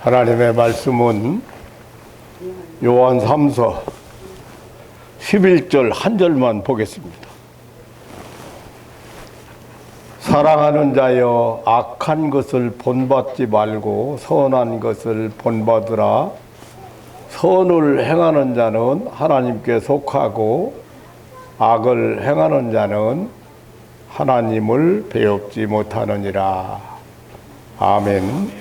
하나님의 말씀은 요한 3서 11절 한 절만 보겠습니다. 사랑하는 자여, 악한 것을 본받지 말고 선한 것을 본받으라. 선을 행하는 자는 하나님께 속하고 악을 행하는 자는 하나님을 배웁지 못하느니라. 아멘.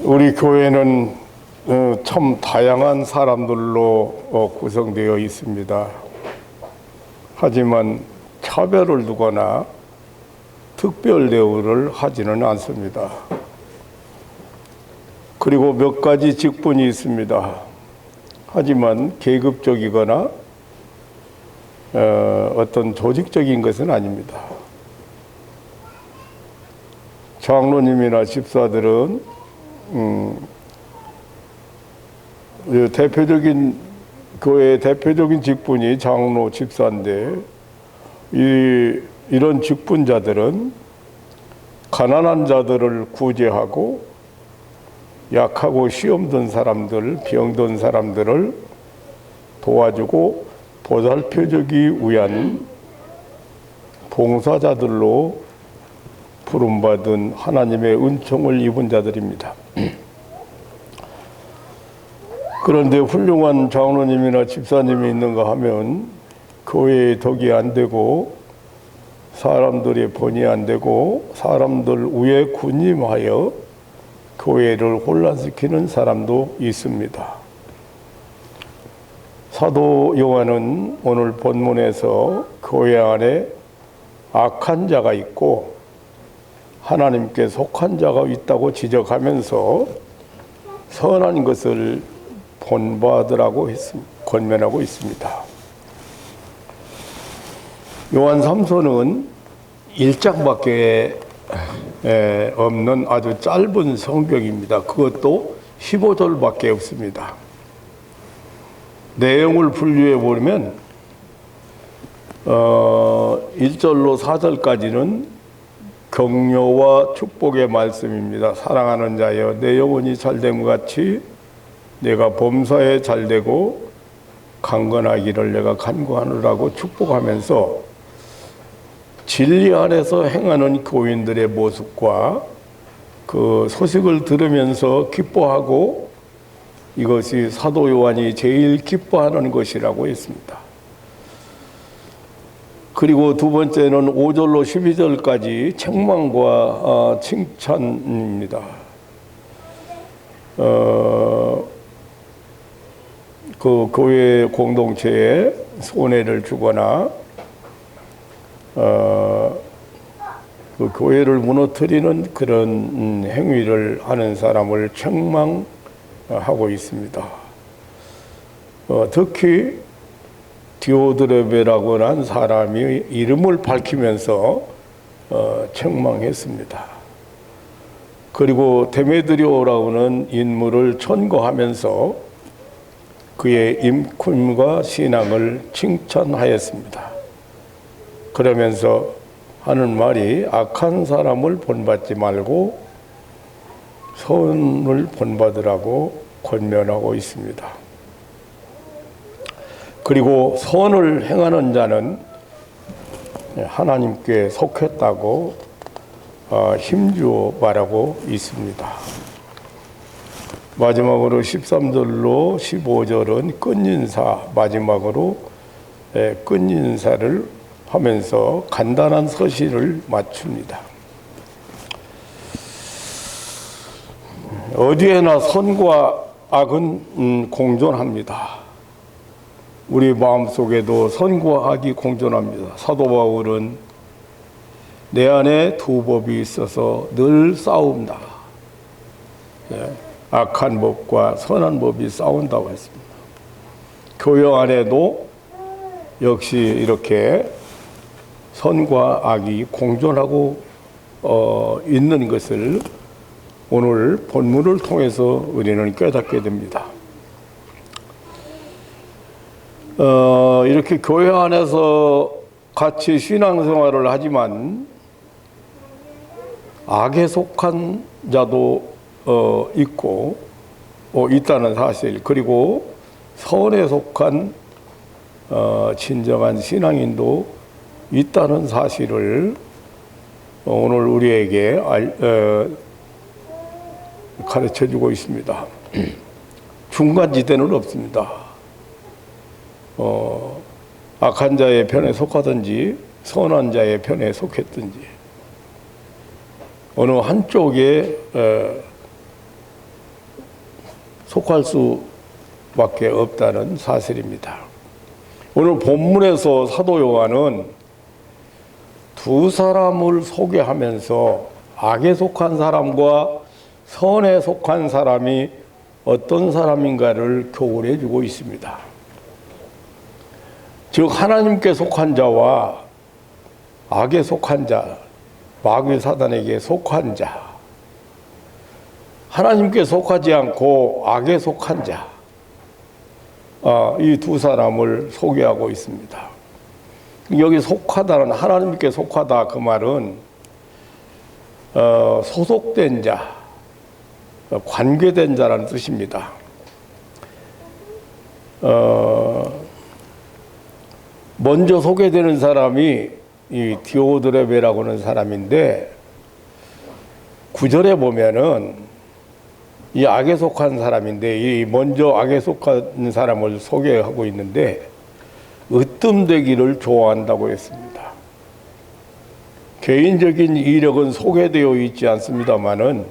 우리 교회는 참 다양한 사람들로 구성되어 있습니다. 하지만 차별을 두거나 특별 대우를 하지는 않습니다. 그리고 몇 가지 직분이 있습니다. 하지만 계급적이거나 어떤 조직적인 것은 아닙니다. 장로님이나 집사들은 대표적인 교회의 대표적인 직분이 장로 집사인데, 이런 직분자들은 가난한 자들을 구제하고 약하고 시험든 사람들, 병든 사람들을 도와주고 보살펴주기 위한 봉사자들로 부름받은 하나님의 은총을 입은 자들입니다. 그런데 훌륭한 장로님이나 집사님이 있는가 하면 교회의 덕이 안 되고 사람들의 본이 안 되고 사람들 위에 군림하여 교회를 혼란시키는 사람도 있습니다. 사도 요한은 오늘 본문에서 교회 안에 악한 자가 있고 하나님께 속한 자가 있다고 지적하면서 선한 것을 본받으라고 권면하고 있습니다. 요한 3서는 1장밖에 없는 아주 짧은 성경입니다. 그것도 15절밖에 없습니다. 내용을 분류해 보면 1절로 4절까지는 격려와 축복의 말씀입니다. 사랑하는 자여, 내 영혼이 잘됨 같이 내가 범사에 잘되고 강건하기를 내가 간구하느라고 축복하면서 진리 안에서 행하는 교인들의 모습과 그 소식을 들으면서 기뻐하고, 이것이 사도 요한이 제일 기뻐하는 것이라고 했습니다. 그리고 두 번째는 5절로 12절까지 책망과 칭찬입니다. 그 교회 공동체에 손해를 주거나 그 교회를 무너뜨리는 그런 행위를 하는 사람을 책망하고 있습니다. 특히 디오드레베라고 하는 사람이 이름을 밝히면서 책망했습니다. 그리고 데메드리오라고 하는 인물을 천거하면서 그의 인품과 신앙을 칭찬하였습니다. 그러면서 하는 말이 악한 사람을 본받지 말고 선을 본받으라고 권면하고 있습니다. 그리고 선을 행하는 자는 하나님께 속했다고 힘주어 말하고 있습니다. 마지막으로 13절로 15절은 끝인사, 마지막으로 끝인사를 하면서 간단한 서신을 마칩니다. 어디에나 선과 악은 공존합니다. 우리 마음속에도 선과 악이 공존합니다. 사도 바울은 내 안에 두 법이 있어서 늘 싸웁니다. 악한 법과 선한 법이 싸운다고 했습니다. 교회 안에도 역시 이렇게 선과 악이 공존하고 있는 것을 오늘 본문을 통해서 우리는 깨닫게 됩니다. 이렇게 교회 안에서 같이 신앙생활을 하지만 악에 속한 자도 있고 있다는 사실, 그리고 선에 속한 진정한 신앙인도 있다는 사실을 오늘 우리에게 가르쳐주고 있습니다. 중간지대는 없습니다. 악한 자의 편에 속하든지 선한 자의 편에 속했든지 어느 한쪽에 속할 수밖에 없다는 사실입니다. 오늘 본문에서 사도 요한은 두 사람을 소개하면서 악에 속한 사람과 선에 속한 사람이 어떤 사람인가를 교훈해 주고 있습니다. 즉 하나님께 속한 자와 악에 속한 자, 마귀 사단에게 속한 자, 하나님께 속하지 않고 악에 속한 자, 이 두 사람을 소개하고 있습니다. 여기 속하다는, 하나님께 속하다, 그 말은 소속된 자, 관계된 자라는 뜻입니다. 먼저 소개되는 사람이 이 디오드레베라고 하는 사람인데, 9절에 보면은 이 악에 속한 사람인데, 이 먼저 악에 속한 사람을 소개하고 있는데 으뜸되기를 좋아한다고 했습니다. 개인적인 이력은 소개되어 있지 않습니다마는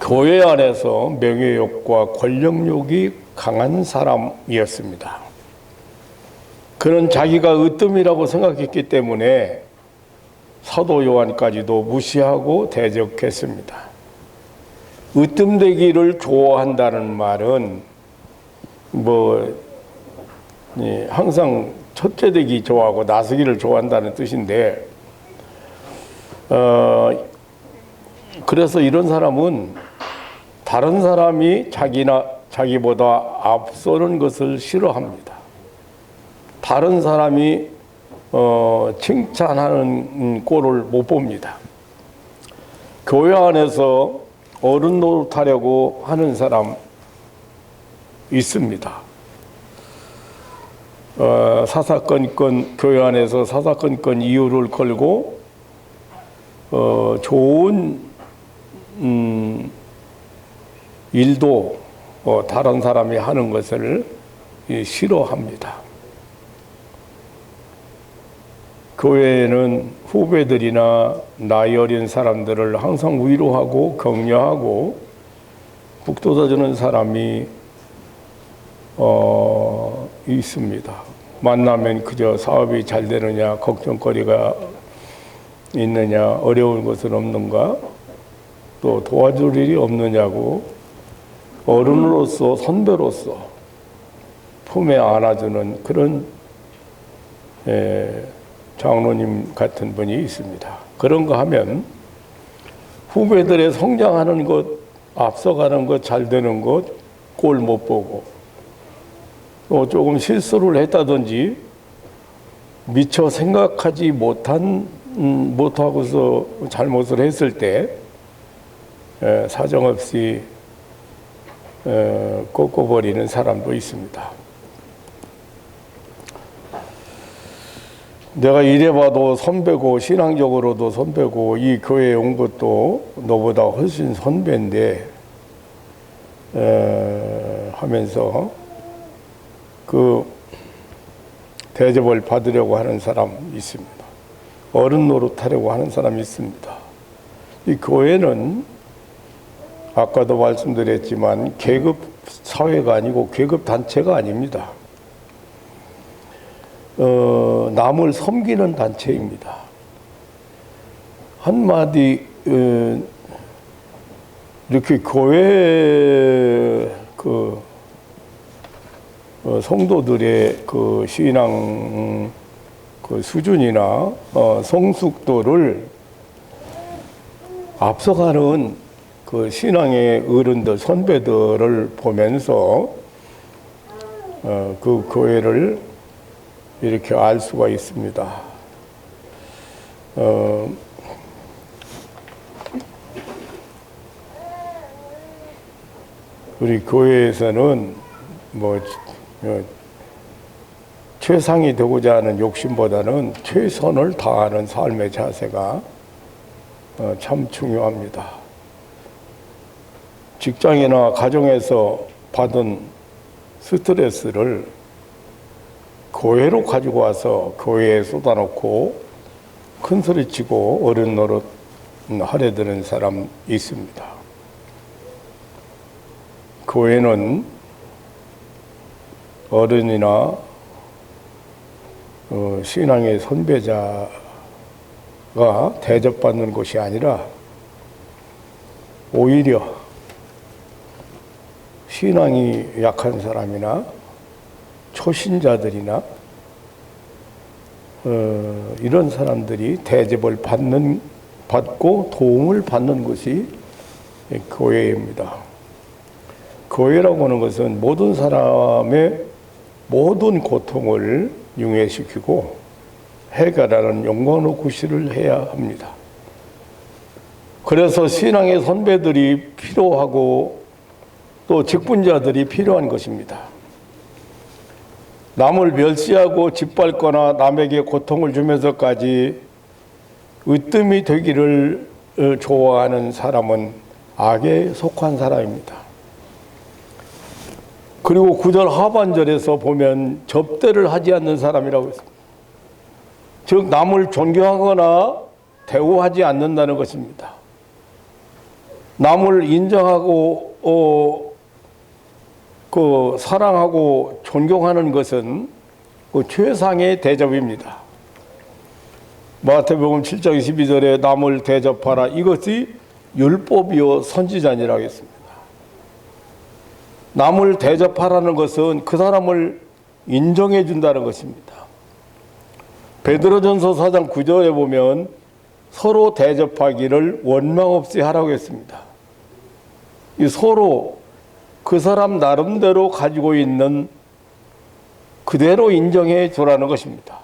교회 안에서 명예욕과 권력욕이 강한 사람이었습니다. 그는 자기가 으뜸이라고 생각했기 때문에 사도 요한까지도 무시하고 대적했습니다. 으뜸되기를 좋아한다는 말은 항상 첫째 되기 좋아하고 나서기를 좋아한다는 뜻인데, 그래서 이런 사람은 다른 사람이 자기보다 앞서는 것을 싫어합니다. 다른 사람이 칭찬하는 꼴을 못 봅니다. 교회 안에서 어른 노릇하려고 하는 사람 있습니다. 사사건건, 교회 안에서 사사건건 이유를 걸고 좋은 일도 다른 사람이 하는 것을 싫어합니다. 교회에는 후배들이나 나이 어린 사람들을 항상 위로하고 격려하고 북돋아주는 사람이 있습니다. 만나면 그저 사업이 잘 되느냐, 걱정거리가 있느냐, 어려운 것은 없는가, 또 도와줄 일이 없느냐고 어른으로서, 선배로서 품에 안아주는 그런 장로님 같은 분이 있습니다. 그런가 하면 후배들의 성장하는 것, 앞서가는 것, 잘 되는 것 꼴 못 보고, 또 조금 실수를 했다든지 미처 생각하지 못하고서 잘못을 했을 때 사정없이 꺾어버리는 사람도 있습니다. 내가 이래봐도 선배고 신앙적으로도 선배고 이 교회에 온 것도 너보다 훨씬 선배인데 하면서 그 대접을 받으려고 하는 사람 있습니다. 어른 노릇하려고 하는 사람이 있습니다. 이 교회는 아까도 말씀드렸지만 계급 사회가 아니고 계급 단체가 아닙니다. 남을 섬기는 단체입니다. 한마디 이렇게 교회 성도들의 그 신앙 수준이나 성숙도를 앞서가는 그 신앙의 어른들, 선배들을 보면서 그 교회를 이렇게 알 수가 있습니다. 우리 교회에서는 뭐 최상이 되고자 하는 욕심보다는 최선을 다하는 삶의 자세가 참 중요합니다. 직장이나 가정에서 받은 스트레스를 교회로 가지고 와서 교회에 쏟아놓고 큰소리치고 어른 노릇 하려 드는 사람 있습니다. 교회는 어른이나 신앙의 선배자가 대접받는 곳이 아니라 오히려 신앙이 약한 사람이나 초신자들이나 이런 사람들이 대접을 받고 도움을 받는 것이 교회입니다. 교회라고 하는 것은 모든 사람의 모든 고통을 융해시키고 해결하는 영광의 구실을 해야 합니다. 그래서 신앙의 선배들이 필요하고 또 직분자들이 필요한 것입니다. 남을 멸시하고 짓밟거나 남에게 고통을 주면서까지 으뜸이 되기를 좋아하는 사람은 악에 속한 사람입니다. 그리고 9절 하반절에서 보면 접대를 하지 않는 사람이라고 했습니다. 즉 남을 존경하거나 대우하지 않는다는 것입니다. 남을 인정하고 사랑하고 존경하는 것은 최상의 대접입니다. 마태복음 7장 12절에 남을 대접하라, 이것이 율법이요 선지자니라고 했습니다. 남을 대접하라는 것은 그 사람을 인정해 준다는 것입니다. 베드로전서 4장 9절에 보면 서로 대접하기를 원망 없이 하라고 했습니다. 이 서로 그 사람 나름대로 가지고 있는 그대로 인정해 주라는 것입니다.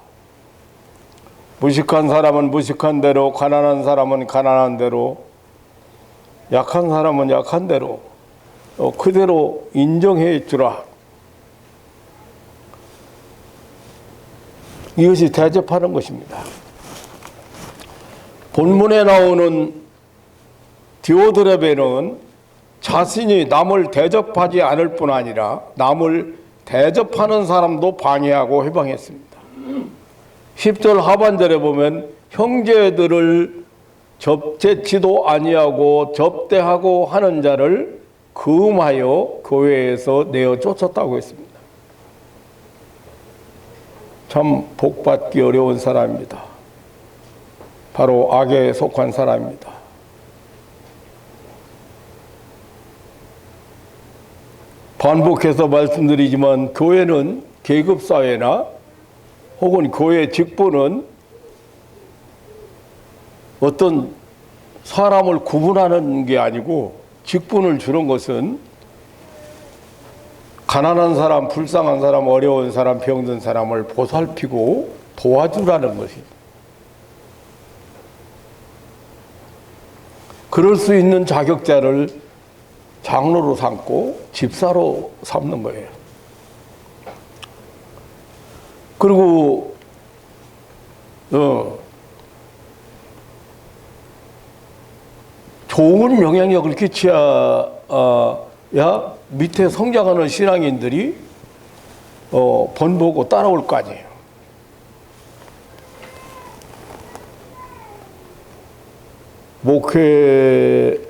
무식한 사람은 무식한 대로, 가난한 사람은 가난한 대로, 약한 사람은 약한 대로 그대로 인정해 주라. 이것이 대접하는 것입니다. 본문에 나오는 디오드레베는 자신이 남을 대접하지 않을 뿐 아니라 남을 대접하는 사람도 방해하고 해방했습니다. 10절 하반절에 보면 형제들을 접대치도 아니하고 접대하고 하는 자를 금하여 교회에서 내어 쫓았다고 했습니다. 참 복받기 어려운 사람입니다. 바로 악에 속한 사람입니다. 반복해서 말씀드리지만 교회는 계급사회나 혹은 교회 직분은 어떤 사람을 구분하는 게 아니고 직분을 주는 것은 가난한 사람, 불쌍한 사람, 어려운 사람, 병든 사람을 보살피고 도와주라는 것입니다. 그럴 수 있는 자격자를 장로로 삼고 집사로 삼는 거예요. 그리고 좋은 영향력을 끼쳐야 밑에 성장하는 신앙인들이 본보고 따라올 거 아니에요. 목회하는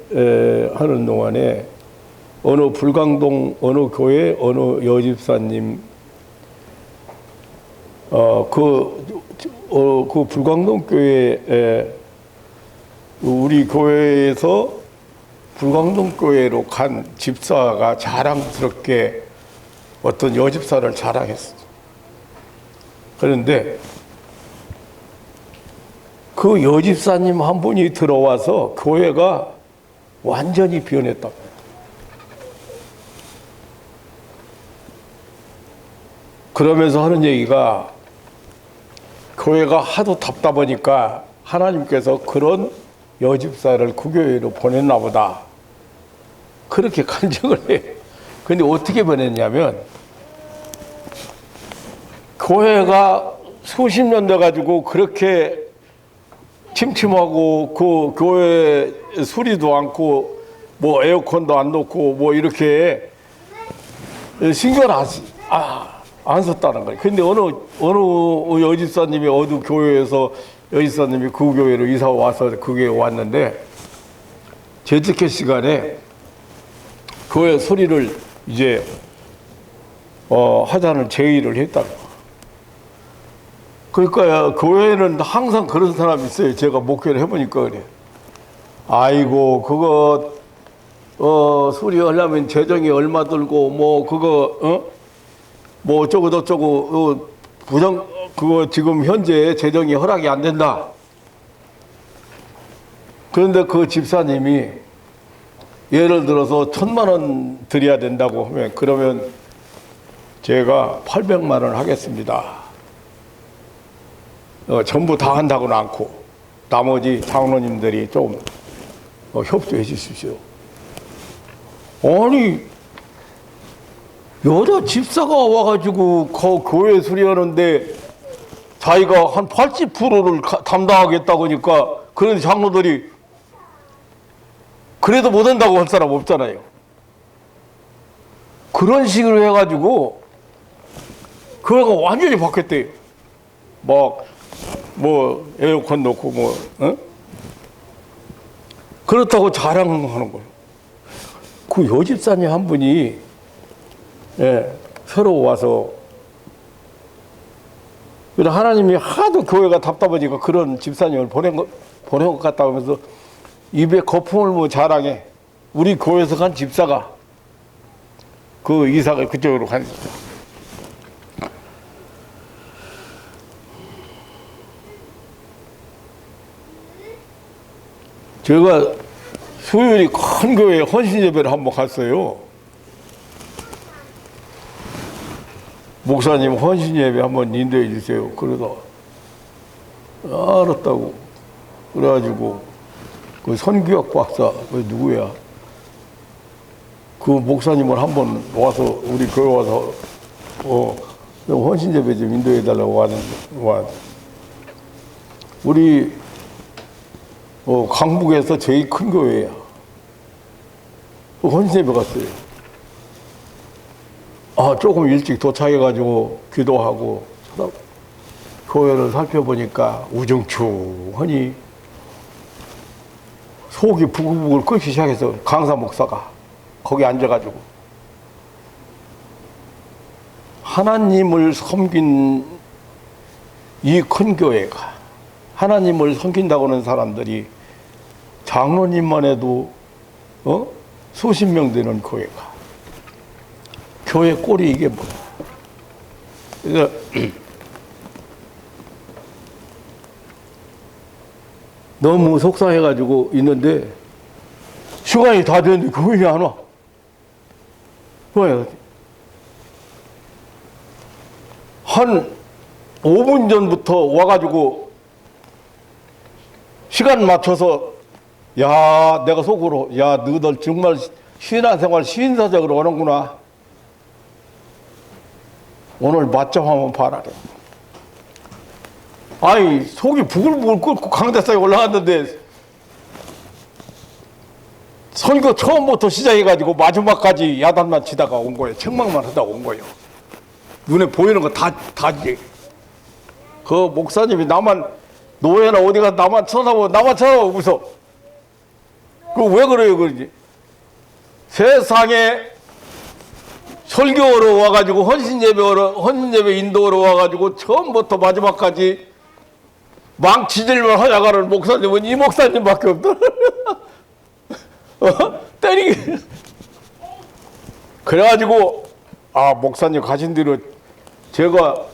동안에 어느 불광동 어느 교회 어느 여집사님 그 불광동 교회에 우리 교회에서 불광동 교회로 간 집사가 자랑스럽게 어떤 여집사를 자랑했어요. 그런데 그 여집사님 한 분이 들어와서 교회가 완전히 변했다. 그러면서 하는 얘기가 교회가 하도 답답하니까 하나님께서 그런 여집사를 그 교회로 보냈나 보다. 그렇게 간증을 해요. 근데 어떻게 보냈냐면 교회가 수십 년 돼가지고 그렇게 침침하고 그 교회 수리도 않고 뭐 에어컨도 안 놓고 뭐 이렇게 신경 안 썼다는 거예요. 근데 어느 여집사님이 어느 교회에서 여집사님이 그 교회로 이사 와서 그 교회에 왔는데 재직회 시간에 교회 수리를 이제 하자는 제의를 했다고. 그러니까 교회는 항상 그런 사람이 있어요. 제가 목회를 해보니까 그래. 아이고 그거 수리하려면 재정이 얼마 들고 뭐 그거 뭐 어쩌고 저쩌고 그거 지금 현재 재정이 허락이 안 된다. 그런데 그 집사님이 예를 들어서 1,000,000원 드려야 된다고 하면 그러면 제가 800만 원 하겠습니다. 전부 다 한다고는 않고 나머지 장로님들이 좀 협조해 주십시오. 아니 여자 집사가 와가지고 그 교회 수리하는데 자기가 한 80%를 담당하겠다고 하니까 그런 장로들이 그래도 못한다고 할 사람 없잖아요. 그런 식으로 해가지고 그거가 완전히 바뀌었대요. 뭐 에어컨 놓고 그렇다고 자랑하는 거예요. 그 여집사님 한 분이 새로 와서 하나님이 하도 교회가 답답하니까 그런 집사님을 보낸 것 같다 하면서 입에 거품을 뭐 자랑해. 우리 교회에서 간 집사가 그 이사가 그쪽으로 간. 제가 수요일에 큰 교회에 헌신예배를 한번 갔어요. 목사님 헌신예배 한번 인도해 주세요. 그러다 알았다고 그래가지고 그 선교학 박사 그 누구야? 그 목사님을 한번 와서 우리 교회 와서 헌신예배 좀 인도해 달라고 하는 우리 강북에서 제일 큰 교회야. 헌신예배 갔어요. 조금 일찍 도착해가지고 기도하고 교회를 살펴보니까 우중충하니 속이 부글부글 끓기 시작해서 강사 목사가 거기 앉아가지고 하나님을 섬긴 이 큰 교회가 하나님을 섬긴다고 하는 사람들이 장로님만 해도 수십 명 되는 교회가 교회 꼴이 이게 뭐야. 그래서 너무 속상해가지고 있는데 시간이 다 됐는데 교회에 안 와. 왜? 한 5분 전부터 와가지고 시간 맞춰서 내가 속으로 너희들 정말 신앙생활 신사적으로 오는구나. 오늘 맛점 한번 봐라. 아니 속이 부글부글 끓고 강대상에 올라갔는데 선거 처음부터 시작해가지고 마지막까지 야단만 치다가 온 거예요. 책망만 하다가 온 거예요. 눈에 보이는 거 다 이제 그 목사님이 나만 노예나 어디가 나만 쳐다보고 웃어. 그 왜 그래요 그러지? 세상에 설교로 와가지고 헌신예배 인도로 와가지고 처음부터 마지막까지 망치질만 하자가는 목사님은 이 목사님밖에 없다. 때리기. 그래가지고 목사님 가신 뒤로 제가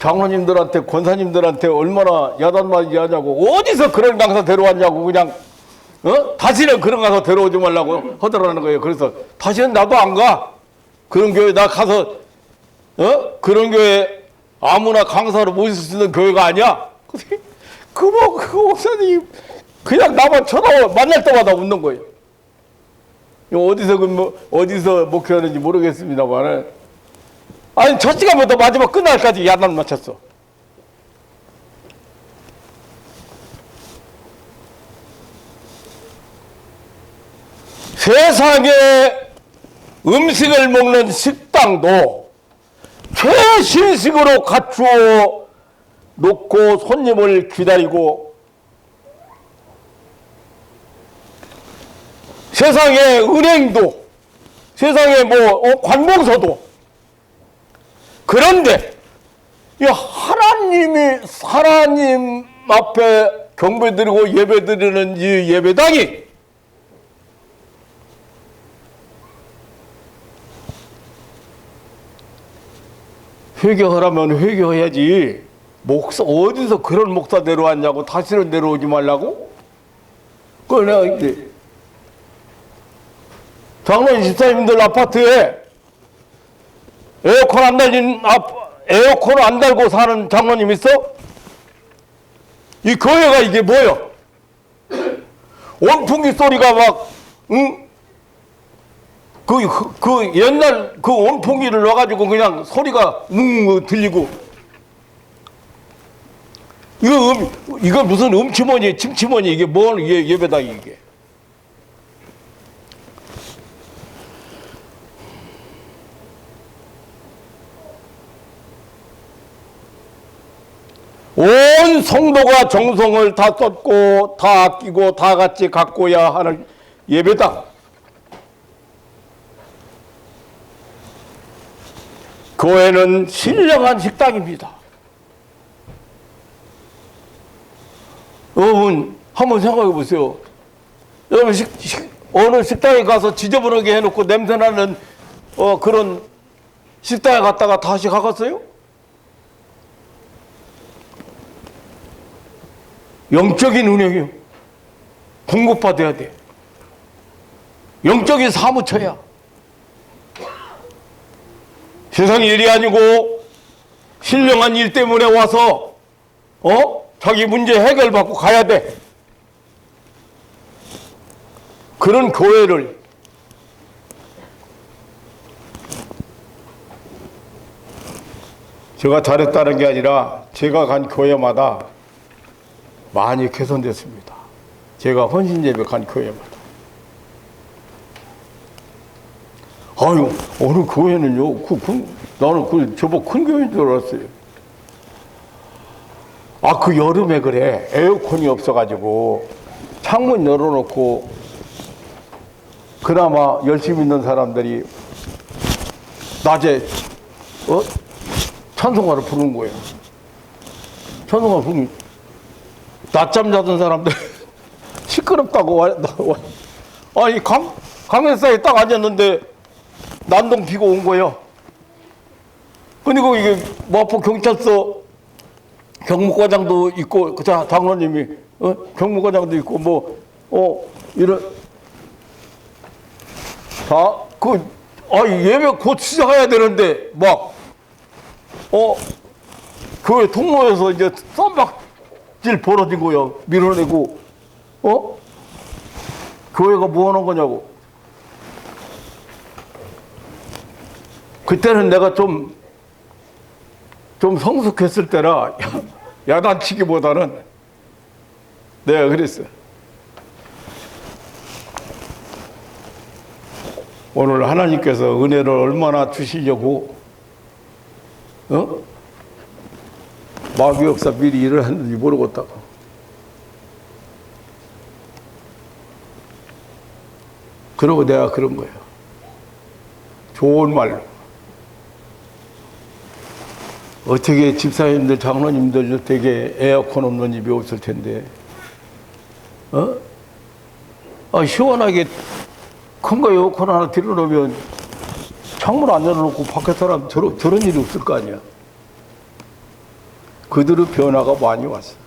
장로님들한테 권사님들한테 얼마나 야단맞이 하냐고 어디서 그런 강사 데려왔냐고 그냥 다시는 그런 강사 데려오지 말라고 하더라는 거예요. 그래서 다시는 나도 안 가. 그런 교회 나 가서 그런 교회 아무나 강사로 모실 수 있는 교회가 아니야. 그 목사님 그냥 나만 쳐다봐 만날 때마다 웃는 거예요. 어디서 목회하는지 모르겠습니다만 아니 첫 시간부터 마지막 끝날까지 야단 맞췄어. 세상에 음식을 먹는 식당도 최신식으로 갖추어 놓고 손님을 기다리고 세상에 은행도 세상에 관공서도 그런데 이 하나님 앞에 경배드리고 예배드리는 이 예배당이 회개하라면 회개해야지. 목사 어디서 그런 목사 데려왔냐고 다시는 데려오지 말라고? 그걸 내가 이제 장로님 집사님들 아파트에 에어컨 안 달고 사는 장로님 있어? 이 교회가 이게 뭐야? 온풍기 소리가 막 그 옛날 그 온풍기를 넣어가지고 그냥 소리가 들리고 이거 무슨 음치머니 침치머니 이게 뭘 예배당이 이게. 온 성도가 정성을 다 쏟고 다 아끼고 다 같이 가꿔야 하는 예배당. 교회는 신령한 식당입니다. 여러분 한번 생각해 보세요. 여러분 어느 식당에 가서 지저분하게 해놓고 냄새나는 그런 식당에 갔다가 다시 가갔어요? 영적인 운영이요. 공급받아야 돼. 영적인 사무처야. 세상 일이 아니고 신령한 일 때문에 와서 자기 문제 해결받고 가야 돼. 그런 교회를 제가 잘했다는 게 아니라 제가 간 교회마다 많이 개선됐습니다. 제가 헌신예배 간 교회마다. 아유, 어느 교회는요, 나는 저보고 큰 교회인 줄 알았어요. 그 여름에 그래. 에어컨이 없어가지고, 창문 열어놓고, 그나마 열심히 있는 사람들이, 낮에, 찬송가를 부르는 거예요. 찬송가 부르는, 낮잠 자던 사람들, 시끄럽다고 아니, 강회사에 딱 앉았는데, 난동 비고 온 거예요. 그리고 이게 마포 경찰서 경무과장도 있고, 장로님이 경무과장도 있고 이런 예배 곧 시작해야 되는데 교회 통로에서 이제 쌈박질 벌어진 거예요. 밀어내고 교회가 뭐 하는 거냐고. 그때는 내가 좀 성숙했을 때라 야단치기보다는 내가 그랬어요. 오늘 하나님께서 은혜를 얼마나 주시려고 마귀 역사 미리 일을 했는지 모르겠다고. 그러고 내가 그런 거예요. 좋은 말로. 어떻게 집사님들, 장로님들 되게 에어컨 없는 집이 없을 텐데, 시원하게 큰 거 에어컨 하나 들여놓으면 창문 안 열어놓고 밖에 사람 저런 일이 없을 거 아니야. 그들의 변화가 많이 왔어요.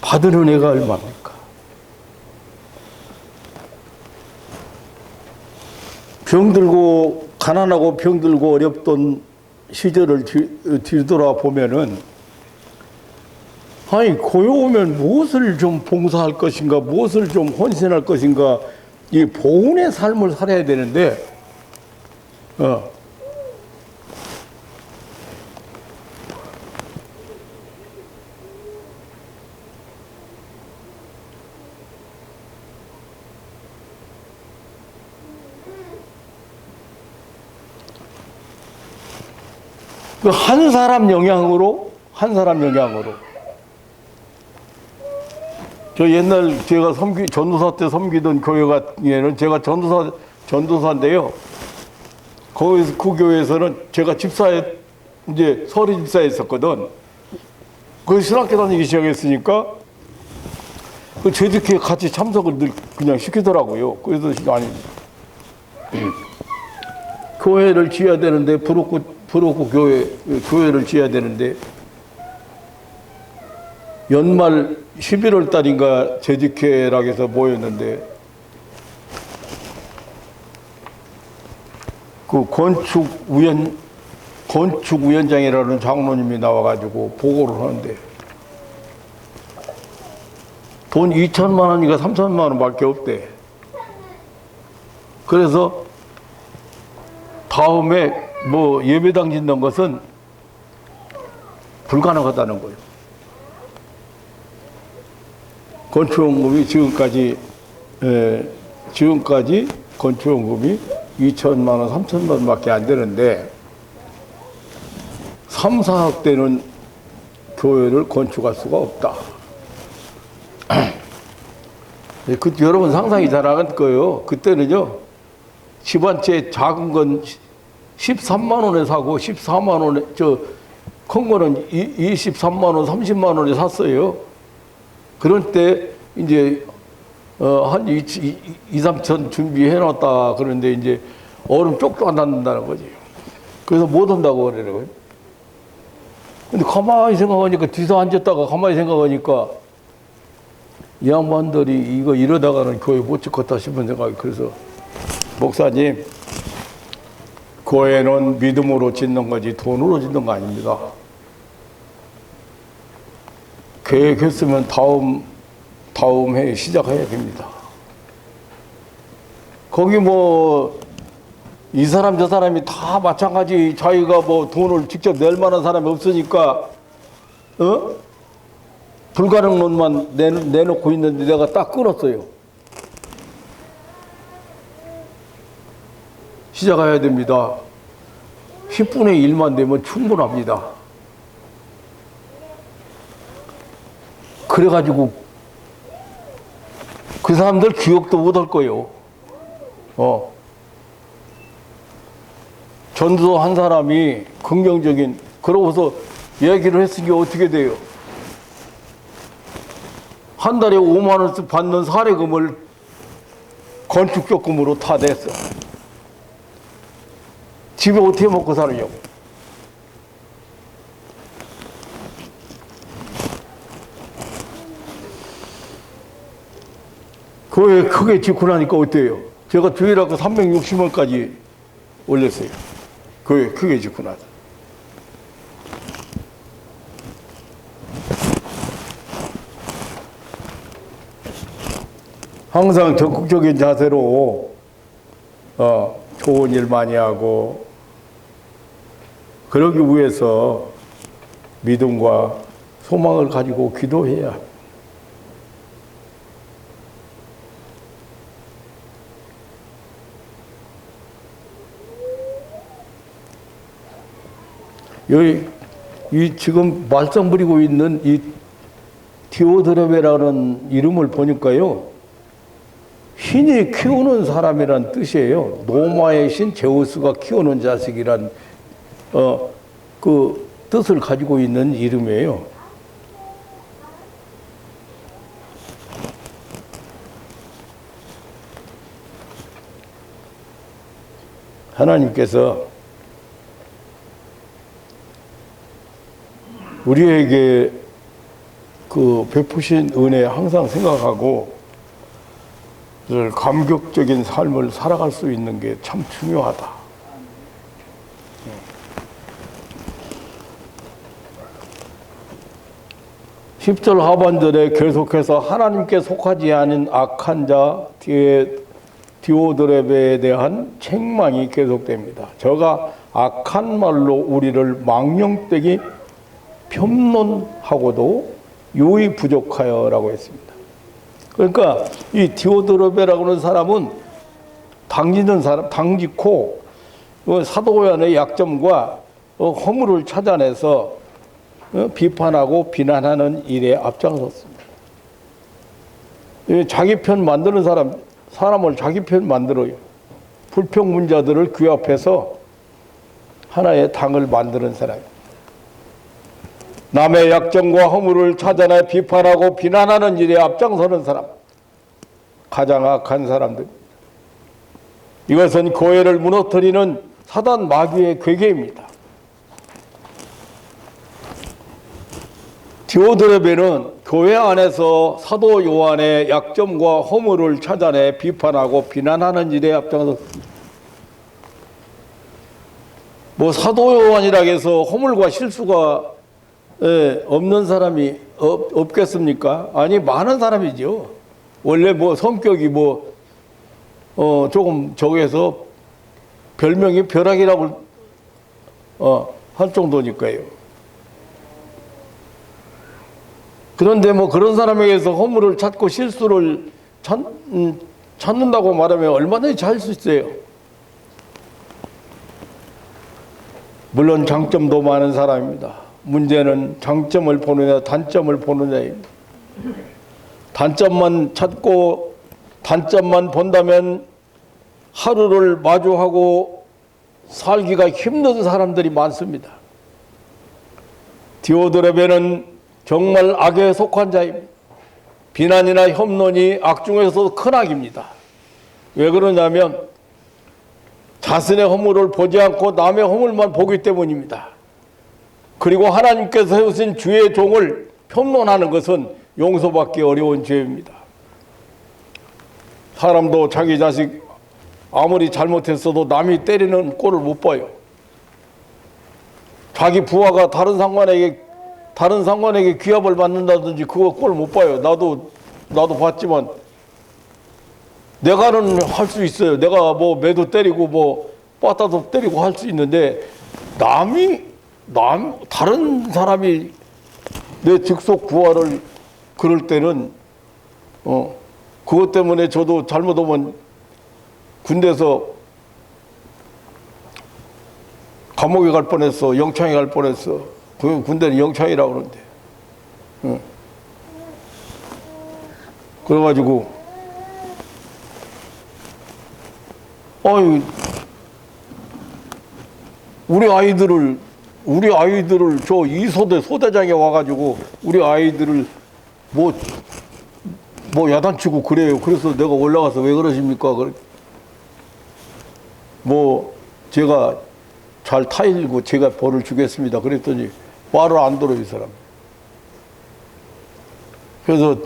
받은 은혜가 얼마입니까? 병들고 가난하고 병들고 어렵던 시절을 뒤돌아 보면은 아니 고요 오면 무엇을 좀 봉사할 것인가, 무엇을 좀 헌신할 것인가, 이 보훈의 삶을 살아야 되는데 그 한 사람 영향으로 저 옛날 제가 전도사 때 섬기던 교회 같은 제가 전도사인데요. 거기서 그 교회에서는 제가 집사에 이제 서리 집사에 있었거든. 그 신학교 다니기 시작했으니까 그 제주교회 같이 참석을 늘 그냥 시키더라고요. 그래서 아니 교회를 지어야 되는데 부록구 교회를 지어야 되는데 연말 11월 달인가 재직회라고 해서 모였는데 그 건축위원장이라는 장로님이 나와가지고 보고를 하는데 돈 2천만 원인가 3천만 원밖에 없대. 그래서 다음에 뭐 예배당 짓는 것은 불가능하다는 거예요. 건축원금이 지금까지 건축원금이 2천만 원, 3천만 원밖에 안 되는데 3, 4억 되는 교회를 건축할 수가 없다. 여러분 상상이 잘 안 할 거예요. 그때는요 집 한 채 작은 건 13만 원에 사고 14만 원에 큰 거는 23만 원, 30만 원에 샀어요. 그럴 때 이제 한 2, 3천 준비해 놨다 그런데 이제 얼음 쪽도 안 닿는다는 거지. 그래서 못 온다고 그러더라고요. 근데 가만히 생각하니까 뒤서 앉았다가 가만히 생각하니까 이 양반들이 이거 이러다가는 교회 못 짓겠다 싶은 생각이. 그래서 목사님, 교회는 믿음으로 짓는 거지 돈으로 짓는 거 아닙니다. 계획했으면 다음 해에 시작해야 됩니다. 거기 뭐 이 사람 저 사람이 다 마찬가지. 자기가 뭐 돈을 직접 낼 만한 사람이 없으니까 불가능론만 내놓고 있는데 내가 딱 끊었어요. 시작해야 됩니다. 10분의 1만 되면 충분합니다. 그래가지고 그 사람들 기억도 못 할 거예요. 전도 한 사람이 긍정적인 그러고서 얘기를 했으니 어떻게 돼요? 한 달에 5만 원씩 받는 사례금을 건축적금으로 다 냈어. 집에 어떻게 먹고 살려고? 교회 크게 짓고 나니까 어때요? 제가 주일학교 360원까지 올렸어요. 교회 크게 짓고 나서. 항상 적극적인 자세로 좋은 일 많이 하고 그러기 위해서 믿음과 소망을 가지고 기도해야 합니다. 여기 이 지금 말썽 부리고 있는 이 디오드레베라는 이름을 보니까요, 신이 키우는 사람이란 뜻이에요. 노마의 신 제우스가 키우는 자식이란 그 뜻을 가지고 있는 이름이에요. 하나님께서 우리에게 그 베푸신 은혜 항상 생각하고 늘 감격적인 삶을 살아갈 수 있는 게 참 중요하다. 10절 하반절에 계속해서 하나님께 속하지 않은 악한 자 디오드레베에 대한 책망이 계속됩니다. 저가 악한 말로 우리를 망령되게 편론하고도 유의 부족하여라고 했습니다. 그러니까 이 디오드레베라고 하는 사람은 당지는 사람, 당직코 사도요한의 약점과 허물을 찾아내서 비판하고 비난하는 일에 앞장섰습니다. 자기 편 만드는 사람을 자기 편 만들어요. 불평문자들을 규합해서 하나의 당을 만드는 사람. 남의 약점과 허물을 찾아내 비판하고 비난하는 일에 앞장서는 사람. 가장 악한 사람들. 이것은 교회를 무너뜨리는 사단 마귀의 괴계입니다. 디오드레베는 교회 안에서 사도 요한의 약점과 허물을 찾아내 비판하고 비난하는 일에 앞장섰습니다. 뭐 사도 요한이라 해서 허물과 실수가 없는 사람이 없겠습니까? 아니, 많은 사람이죠. 원래 뭐 성격이 조금 저기에서 별명이 벼락이라고 할 정도니까요. 그런데 뭐 그런 사람에게서 허물을 찾고 실수를 찾는다고 말하면 얼마든지 잘 수 있어요. 물론 장점도 많은 사람입니다. 문제는 장점을 보느냐 단점을 보느냐입니다. 단점만 찾고 단점만 본다면 하루를 마주하고 살기가 힘든 사람들이 많습니다. 디오드레베는 정말 악에 속한 자입니다. 비난이나 혐론이 악 중에서도 큰 악입니다. 왜 그러냐면 자신의 허물을 보지 않고 남의 허물만 보기 때문입니다. 그리고 하나님께서 세우신 주의 종을 폄론하는 것은 용서받기 어려운 죄입니다. 사람도 자기 자식 아무리 잘못했어도 남이 때리는 꼴을 못 봐요. 자기 부하가 다른 상관에게 기합을 받는다든지 그거 꼴 못 봐요. 나도 봤지만 내가는 할 수 있어요. 내가 뭐 매도 때리고 뭐 빠따도 때리고 할 수 있는데 다른 사람이 내 직속 부하를 그럴 때는 그것 때문에 저도 잘못하면 군대에서 감옥에 갈 뻔했어. 영창에 갈 뻔했어. 그 군대는 영창이라고 그러는데. 그래가지고 우리 아이들을 저 이소대 소대장에 와가지고 우리 아이들을 뭐 야단치고 그래요. 그래서 내가 올라가서 왜 그러십니까? 제가 잘 타일고 제가 벌을 주겠습니다. 그랬더니 말을 안 들어요, 이 사람. 그래서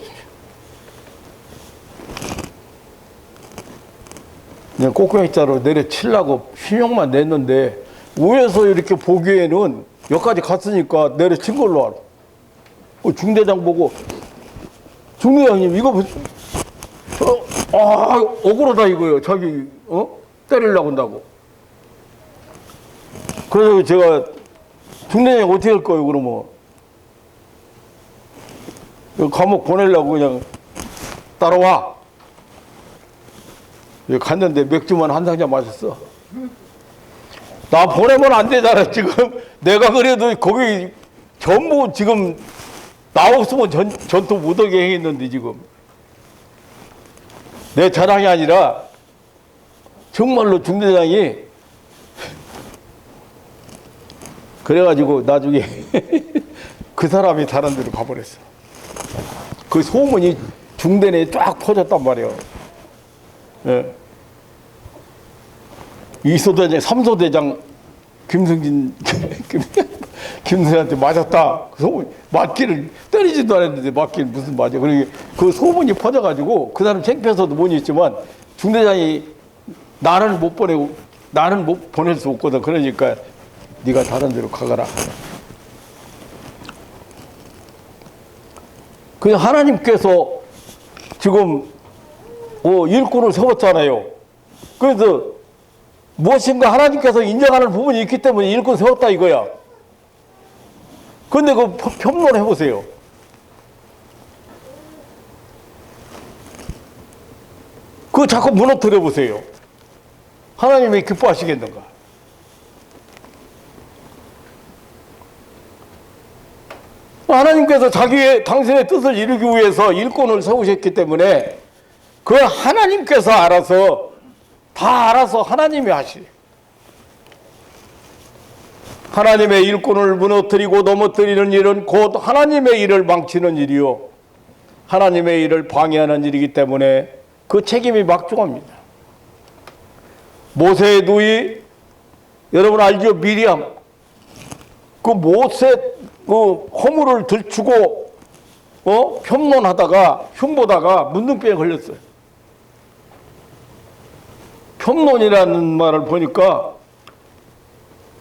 그냥 꼭대기자로 내려치려고 신용만 냈는데 위에서 이렇게 보기에는 여기까지 갔으니까 내려친 걸로 알아. 중대장 보고 중대장님 이거 억울하다 이거요. 자기 때리려고 한다고. 그래서 제가 중대장이 어떻게 할 거예요, 그러면? 감옥 보내려고 그냥 따라와. 갔는데 맥주만 한 상자 마셨어. 나 보내면 안 되잖아, 지금. 내가 그래도 거기 전부 지금 나 없으면 전투 못하게 했는데, 지금. 내 자랑이 아니라 정말로 중대장이 그래가지고 나중에 그 사람이 다른 데로 가버렸어. 그 소문이 중대내에 쫙 퍼졌단 말이에요. 예. 2소대장, 3소대장 김승진, 김승진한테 맞았다. 그 소문, 맞기를, 때리지도 않았는데 맞기를 무슨 맞아. 그러니까 그 소문이 퍼져가지고 그 사람 창피해서도 못 있지만 중대장이 나는 못 보내고, 나는 못 보낼 수 없거든. 그러니까 네가 다른 데로 가거라. 그 하나님께서 지금 일꾼을 세웠잖아요. 그래서 무엇인가 하나님께서 인정하는 부분이 있기 때문에 일꾼 세웠다 이거야. 그런데 그 평론해 보세요. 그거 자꾸 무너뜨려 보세요. 하나님이 기뻐하시겠는가? 하나님께서 당신의 뜻을 이루기 위해서 일꾼을 세우셨기 때문에 그 하나님께서 알아서 다 알아서 하나님이 하시. 하나님의 일꾼을 무너뜨리고 넘어뜨리는 일은 곧 하나님의 일을 망치는 일이요 하나님의 일을 방해하는 일이기 때문에 그 책임이 막중합니다. 모세의 누이 여러분 알죠? 미리암. 그 모세 그 허물을 들추고 편론하다가 흉보다가 문둥병에 걸렸어요. 편론이라는 말을 보니까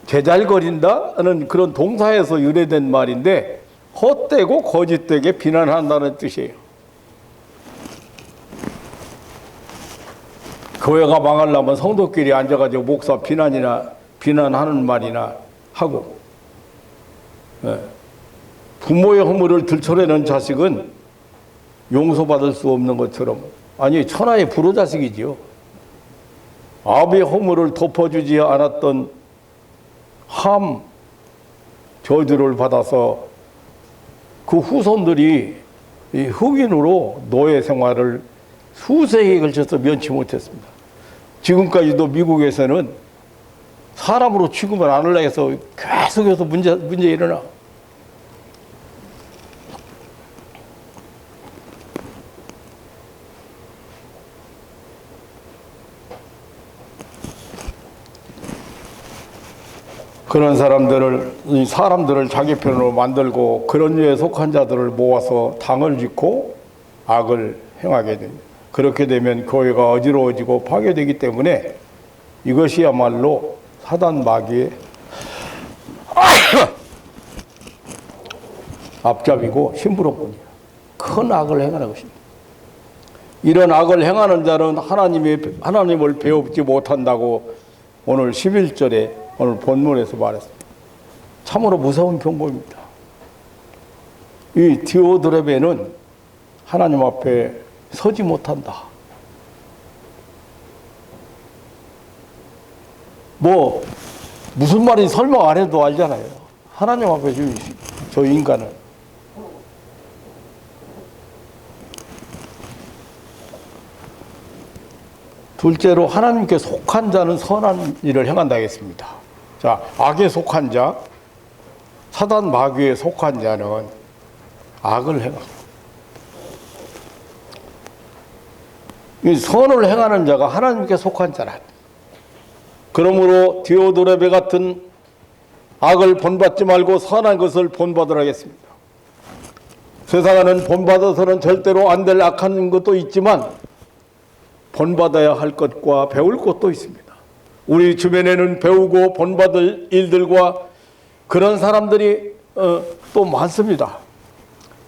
제잘거린다는 그런 동사에서 유래된 말인데 헛되고 거짓되게 비난한다는 뜻이에요. 교회가 망하려면 성도끼리 앉아가지고 목사 비난하는 말이나 하고 부모의 허물을 들춰내는 자식은 용서받을 수 없는 것처럼 아니 천하의 불효자식이지요. 아비의 허물을 덮어주지 않았던 함 저주를 받아서 그 후손들이 이 흑인으로 노예 생활을 수세기에 걸쳐서 면치 못했습니다. 지금까지도 미국에서는 사람으로 취급을 안 하려 해서 계속해서 문제 일어나. 그런 사람들을 자기 편으로 만들고 그런 류에 속한 자들을 모아서 당을 짓고 악을 행하게 됩니다. 그렇게 되면 교회가 어지러워지고 파괴되기 때문에 이것이야말로 사단 마귀의 앞잡이고 심부름꾼이야. 큰 악을 행하는 것입니다. 이런 악을 행하는 자는 하나님을 배우지 못한다고 오늘 11절에 오늘 본문에서 말했습니다. 참으로 무서운 경고입니다. 이 디오드레베는 하나님 앞에 서지 못한다. 무슨 말인지 설명 안 해도 알잖아요. 하나님 앞에 지금 저 인간은 둘째로 하나님께 속한 자는 선한 일을 행한다 했습니다. 자, 악에 속한 자, 사단 마귀에 속한 자는 악을 행한다. 이 선을 행하는 자가 하나님께 속한 자라. 그러므로 디오드레베 같은 악을 본받지 말고 선한 것을 본받으라 하겠습니다. 세상에는 본받아서는 절대로 안 될 악한 것도 있지만 본받아야 할 것과 배울 것도 있습니다. 우리 주변에는 배우고 본받을 일들과 그런 사람들이 또 많습니다.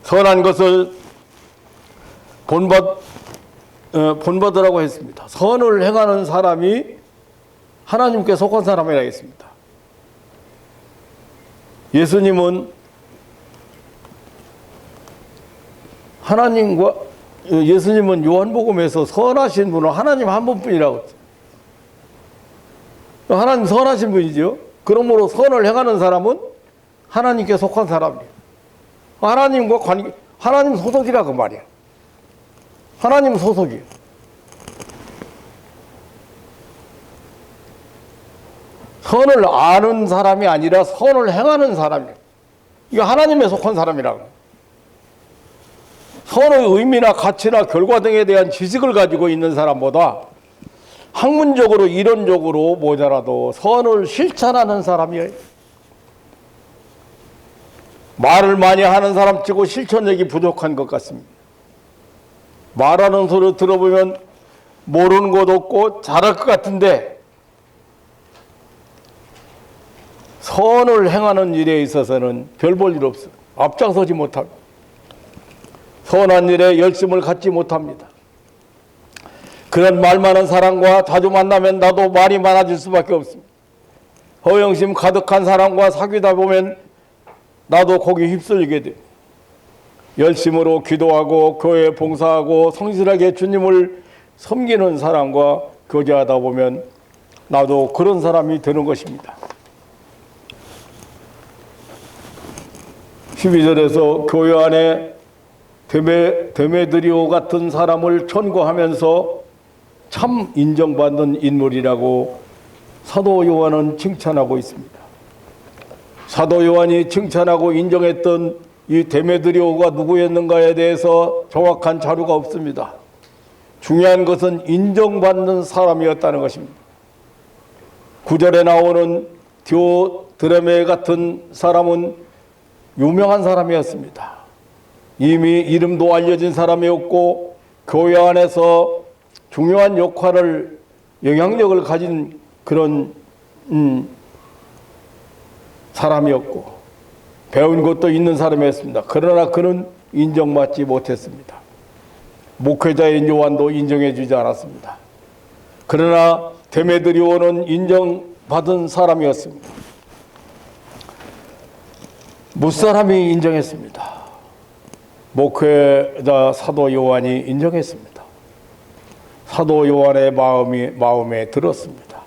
선한 것을 본받으라고 했습니다. 선을 행하는 사람이 하나님께 속한 사람이라 했습니다. 예수님은 요한복음에서 선하신 분은 하나님 한 분뿐이라고 했어요. 하나님 선하신 분이죠. 그러므로 선을 행하는 사람은 하나님께 속한 사람이에요. 하나님 소속이라고 말이야. 하나님 소속이에요. 선을 아는 사람이 아니라 선을 행하는 사람이에요. 이거 하나님에 속한 사람이라고. 선의 의미나 가치나 결과 등에 대한 지식을 가지고 있는 사람보다 학문적으로 이론적으로 모자라도 선을 실천하는 사람이에요. 말을 많이 하는 사람 치고 실천력이 부족한 것 같습니다. 말하는 소리 들어보면 모르는 것 없고 잘할 것 같은데 선을 행하는 일에 있어서는 별 볼 일 없어요. 앞장서지 못합니다. 선한 일에 열심을 갖지 못합니다. 그런 말 많은 사람과 자주 만나면 나도 말이 많아질 수밖에 없습니다. 허영심 가득한 사람과 사귀다 보면 나도 거기 휩쓸리게 돼요. 열심으로 기도하고 교회에 봉사하고 성실하게 주님을 섬기는 사람과 교제하다 보면 나도 그런 사람이 되는 것입니다. 12절에서 교회 안에 데메드리오 같은 사람을 천거하면서 참 인정받는 인물이라고 사도 요한은 칭찬하고 있습니다. 사도 요한이 칭찬하고 인정했던 이 데메드리오가 누구였는가에 대해서 정확한 자료가 없습니다. 중요한 것은 인정받는 사람이었다는 것입니다. 9절에 나오는 디오드레메 같은 사람은 유명한 사람이었습니다. 이미 이름도 알려진 사람이었고 교회 안에서 중요한 역할을 영향력을 가진 그런 사람이었고 배운 것도 있는 사람이었습니다. 그러나 그는 인정받지 못했습니다. 목회자인 요한도 인정해 주지 않았습니다. 그러나 데메드리오는 인정받은 사람이었습니다. 무사람이 인정했습니다. 목회자 사도 요한이 인정했습니다. 사도 요한의 마음에 들었습니다.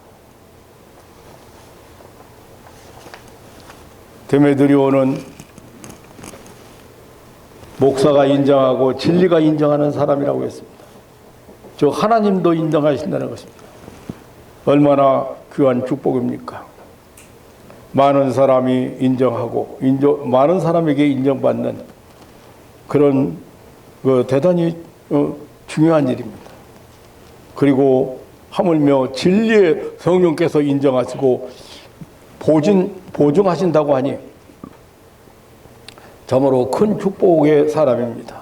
데메드리오는 목사가 인정하고 진리가 인정하는 사람이라고 했습니다. 저 하나님도 인정하신다는 것입니다. 얼마나 귀한 축복입니까? 많은 사람이 인정하고 많은 사람에게 인정받는 그런 대단히 중요한 일입니다. 그리고 하물며 진리의 성령께서 인정하시고 보증하신다고 하니 참으로 큰 축복의 사람입니다.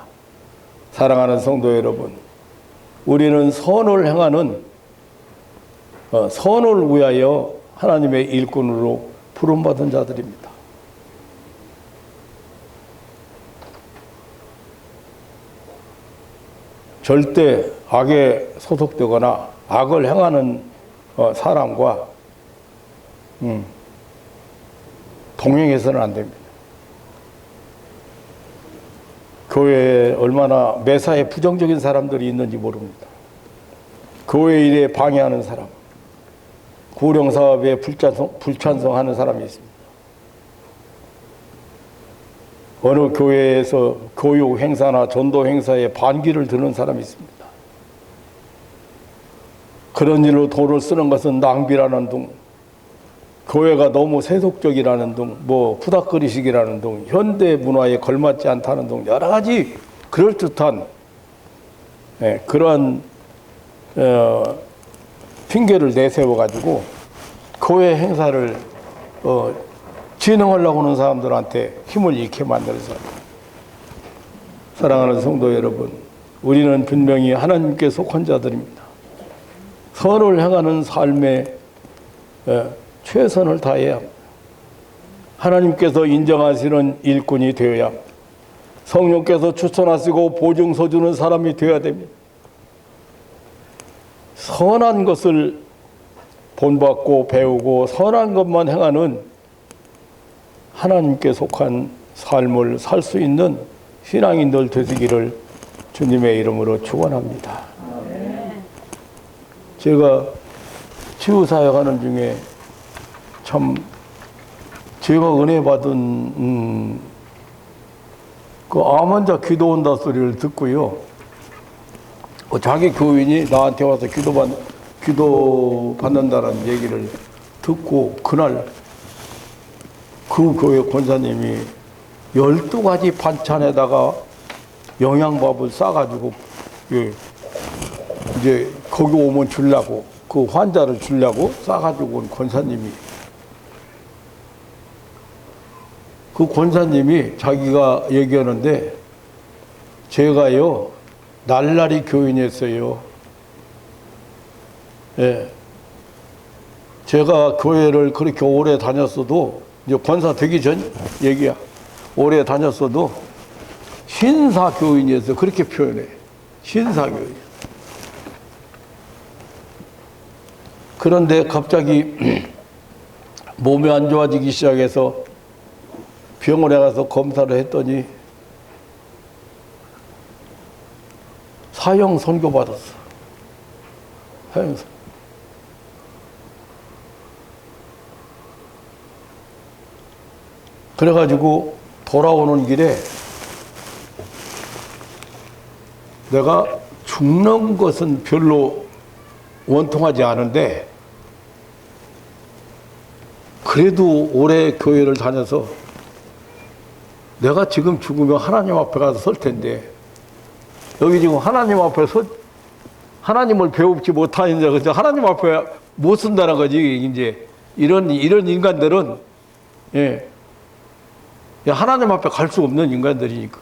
사랑하는 성도 여러분, 우리는 선을 행하는 선을 위하여 하나님의 일꾼으로 부름받은 자들입니다. 절대 악에 소속되거나 악을 행하는 사람과 동행해서는 안 됩니다. 교회에 얼마나 매사에 부정적인 사람들이 있는지 모릅니다. 교회 일에 방해하는 사람, 구령사업에 불찬성하는 사람이 있습니다. 어느 교회에서 교육 행사나 전도 행사에 반기를 드는 사람이 있습니다. 그런 일로 돈을 쓰는 것은 낭비라는 등, 교회가 너무 세속적이라는 등, 푸닥거리식이라는 등, 현대 문화에 걸맞지 않다는 등 여러 가지 그럴듯한 그러한 핑계를 내세워가지고 교회 행사를 진행하려고 하는 사람들한테 힘을 잃게 만들어서. 사랑하는 성도 여러분, 우리는 분명히 하나님께 속한 자들입니다. 선을 행하는 삶에 최선을 다해야 합니다. 하나님께서 인정하시는 일꾼이 되어야 합니다. 성령께서 추천하시고 보증서 주는 사람이 되어야 됩니다. 선한 것을 본받고 배우고 선한 것만 행하는 하나님께 속한 삶을 살 수 있는 신앙인들 되시기를 주님의 이름으로 축원합니다. 제가 치유사역하는 중에 참 제가 은혜 받은 그 암 환자 기도 온다 소리를 듣고요. 자기 교인이 나한테 와서 기도 받는다는 얘기를 듣고 그날 그 교회 권사님이 12가지 반찬에다가 영양밥을 싸가지고 예, 이제 거기 오면 주려고 그 환자를 주려고 싸가지고 온 권사님이 그 권사님이 자기가 얘기하는데 제가요 날라리 교인이었어요. 예. 제가 교회를 그렇게 오래 다녔어도 이제 권사 되기 전 얘기야. 오래 다녔어도 신사교인이어서 그렇게 표현해. 신사교인. 그런데 갑자기 몸이 안 좋아지기 시작해서 병원에 가서 검사를 했더니 사형 선고받았어. 사형 선고. 그래가지고 돌아오는 길에 내가 죽는 것은 별로 원통하지 않은데 그래도 오래 교회를 다녀서 내가 지금 죽으면 하나님 앞에 가서 설 텐데 여기 지금 하나님 앞에 하나님을 배우지 못하는 자, 하나님 앞에 못 쓴다는 거지. 이제 이런 인간들은 예. 하나님 앞에 갈 수 없는 인간들이니까.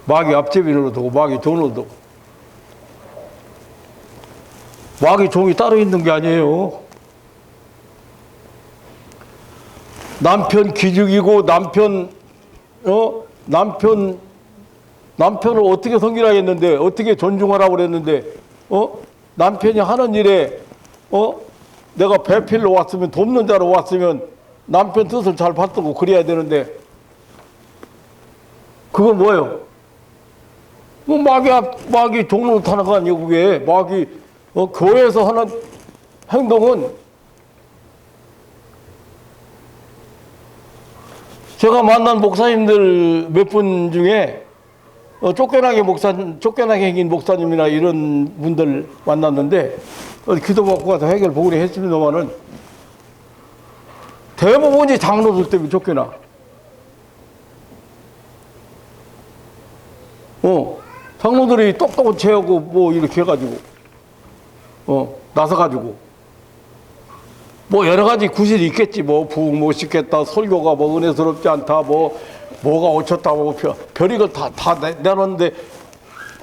마귀 앞제비로 두고 마귀 종으로 두고. 마귀 종이 따로 있는 게 아니에요. 남편 기죽이고 남편을 어떻게 섬기라겠는데 어떻게 존중하라고 그랬는데 남편이 하는 일에 내가 배필로 왔으면 돕는 자로 왔으면 남편 뜻을 잘 받들고 그래야 되는데 그건 뭐예요? 뭐 마귀 종로 타는 거 아니에요? 그게 마귀 교회에서 하는 행동은 제가 만난 목사님들 몇 분 중에 쫓겨나게 생긴 목사님이나 이런 분들 만났는데 기도받고 가서 해결 보고를 했습니다만은 대부분이 장로들 때문에 쫓겨나. 장로들이 똑똑한 채하고 뭐 이렇게 해가지고 나서가지고 뭐 여러 가지 구실이 있겠지. 뭐 부흥 못 시켰다, 설교가 뭐 은혜스럽지 않다, 뭐가 옳혔다, 뭐 별이걸 다 내놨는데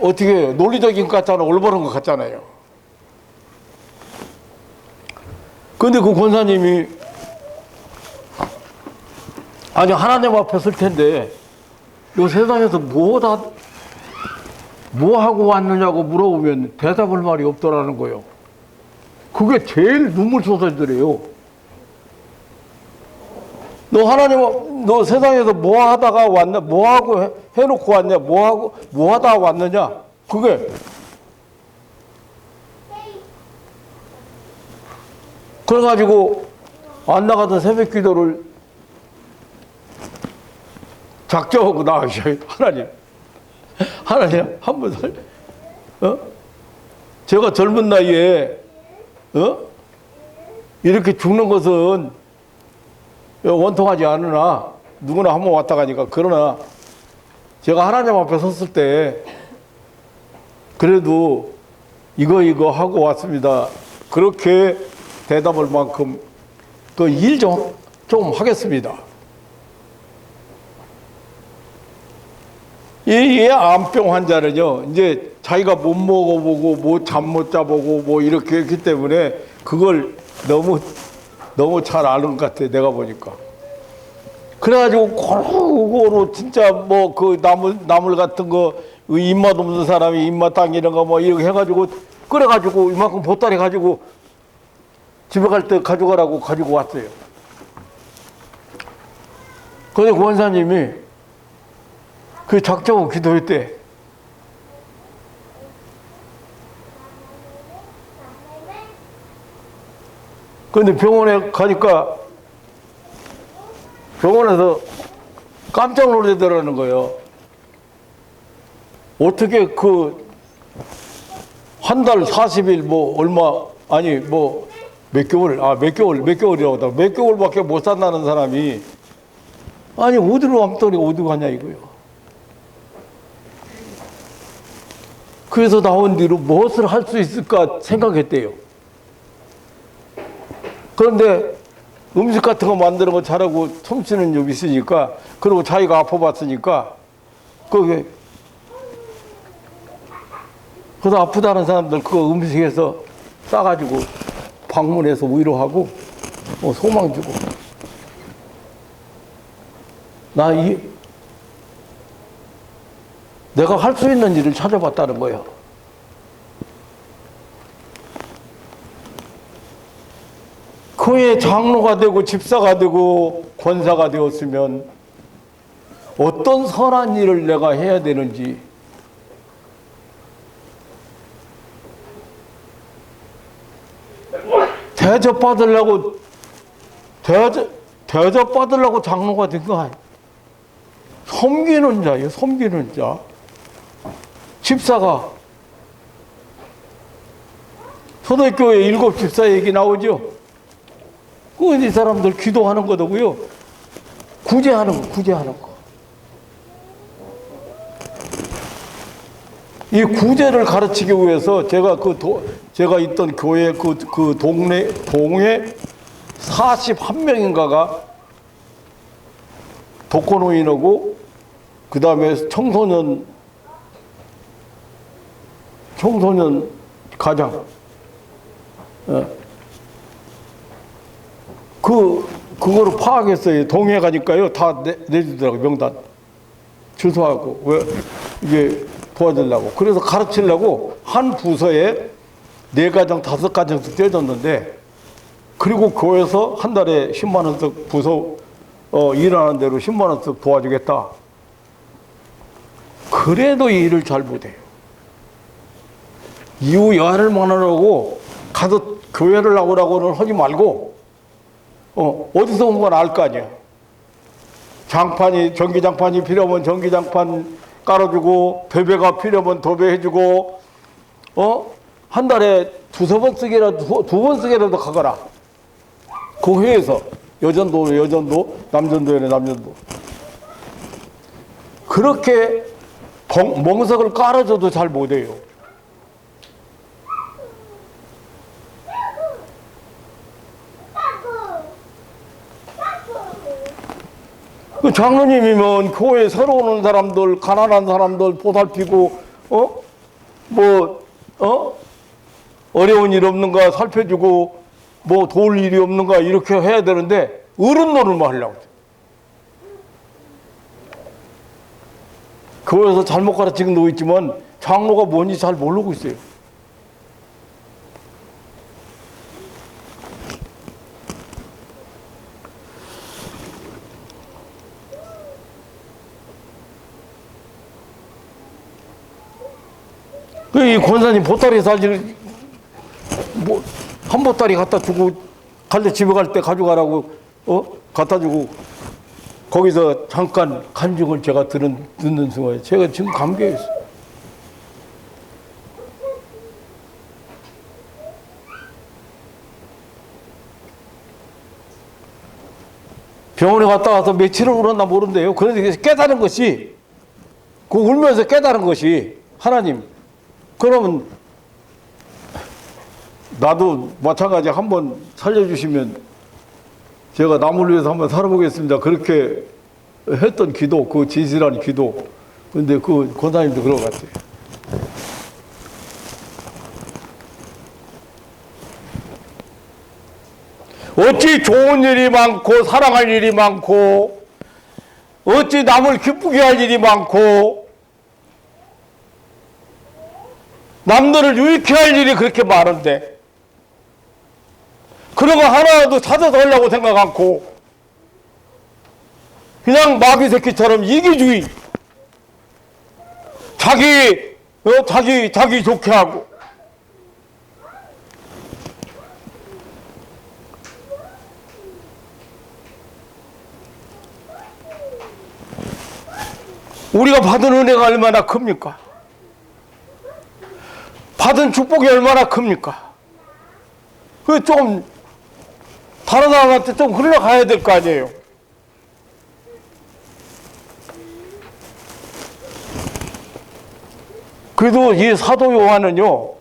어떻게 논리적인 것 같잖아, 올바른 것 같잖아요. 근데 그 권사님이 아니 하나님 앞에 설 텐데 이 세상에서 뭐 하고 왔느냐고 물어보면 대답할 말이 없더라는 거예요. 그게 제일 눈물 쏟아지더래요. 너 세상에서 뭐 하다가 왔냐? 뭐 하고 해놓고 왔냐? 뭐 하다가 왔느냐? 그게. 그래가지고 안 나가던 새벽 기도를 작정하고 나가기 시작해요. 하나님, 한번 제가 젊은 나이에, 이렇게 죽는 것은 원통하지 않으나, 누구나 한번 왔다 가니까, 그러나, 제가 하나님 앞에 섰을 때, 그래도 이거 하고 왔습니다. 그렇게 대답할 만큼, 그 일 좀 하겠습니다. 이 암병 환자는요, 이제 자기가 못 먹어보고, 뭐 잠 못 자보고, 뭐 이렇게 했기 때문에 그걸 너무 잘 아는 것 같아, 내가 보니까. 그래가지고 고루 진짜 뭐 그 나물 같은 거, 입맛 없는 사람이 입맛 당기는 거 뭐 이렇게 해가지고 끓여가지고 이만큼 보따리 가지고 집에 갈 때 가져가라고 가지고 왔어요. 근데 권사님이 그 작정하고 기도했대. 그런데 병원에 가니까 병원에서 깜짝 놀라더라는 거예요. 어떻게 그 한 달 40일 뭐 얼마 아니 뭐 몇 개월이라고 하다. 몇 개월밖에 못 산다는 사람이, 아니, 어디로 왕따리 어디 가냐, 이거요. 그래서 나온 뒤로 무엇을 할 수 있을까 생각했대요. 그런데 음식 같은 거 만드는 거 잘하고 솜씨는 좀 있으니까, 그리고 자기가 아파봤으니까, 그게, 그래서 아프다는 사람들 그거 음식에서 싸가지고 방문해서 위로하고, 소망 주고. 내가 할 수 있는 일을 찾아봤다는 거예요. 그의 장로가 되고 집사가 되고 권사가 되었으면 어떤 선한 일을 내가 해야 되는지, 대접받으려고 장로가 된 거 아니에요. 섬기는 자예요, 섬기는 자. 집사가, 초대교회 7 집사 얘기 나오죠? 이 사람들 기도하는 거더고요. 구제하는 거. 이 구제를 가르치기 위해서 제가 있던 교회 그 동에 41명인가가 독거노인하고, 그 다음에 청소년 가장, 그거를 파악했어요. 동해 가니까요. 다 내주더라고요. 명단. 주소하고. 왜, 이게 도와주려고. 그래서 가르치려고 한 부서에 4가정, 5가정씩 떼줬는데, 그리고 교회에서 한 달에 10만 원씩 부서, 일하는 대로 10만 원씩 도와주겠다. 그래도 이 일을 잘 못해요. 이후 여한을 만나려고 가서 교회를 나오라고는 하지 말고, 어디서 온 건 알 거 아니야. 전기장판이 필요하면 전기장판 깔아주고, 도배가 필요하면 도배해주고, 한 달에 2번 쓰기라도, 2번 쓰기라도 가거라. 그 회에서, 여전도, 남전도. 그렇게 멍석을 깔아줘도 잘 못해요. 그 장로님이면 교회에 새로 오는 사람들, 가난한 사람들 보살피고, 어려운 일 없는가 살펴주고, 도울 일이 없는가 이렇게 해야 되는데, 어른 노릇만 하려고. 교회에서 잘못 가르치는 거 있지만, 장로가 뭔지 잘 모르고 있어요. 이 권사님 보따리 사실 한 보따리 갖다 주고 집에 갈 때 가져가라고 갖다 주고 거기서 잠깐 간증을 제가 듣는 순간에 제가 지금 감개했어요. 병원에 갔다 와서 며칠을 울었나 모른대요. 그런데 깨달은 것이, 울면서 깨달은 것이, 하나님, 그러면 나도 마찬가지 한번 살려주시면 제가 남을 위해서 한번 살아보겠습니다. 그렇게 했던 기도, 그 진실한 기도. 근데 그 권사님도 그런 것 같아요. 어찌 좋은 일이 많고 사랑할 일이 많고 어찌 남을 기쁘게 할 일이 많고 남들을 유익해 할 일이 그렇게 많은데 그런 거 하나라도 찾아서 하려고 생각 않고 그냥 마귀 새끼처럼 이기주의, 자기 좋게 하고 우리가 받은 은혜가 얼마나 큽니까? 받은 축복이 얼마나 큽니까? 그 좀 다른 사람한테 좀 흘러가야 될 거 아니에요. 그래도 이 사도 요한은요,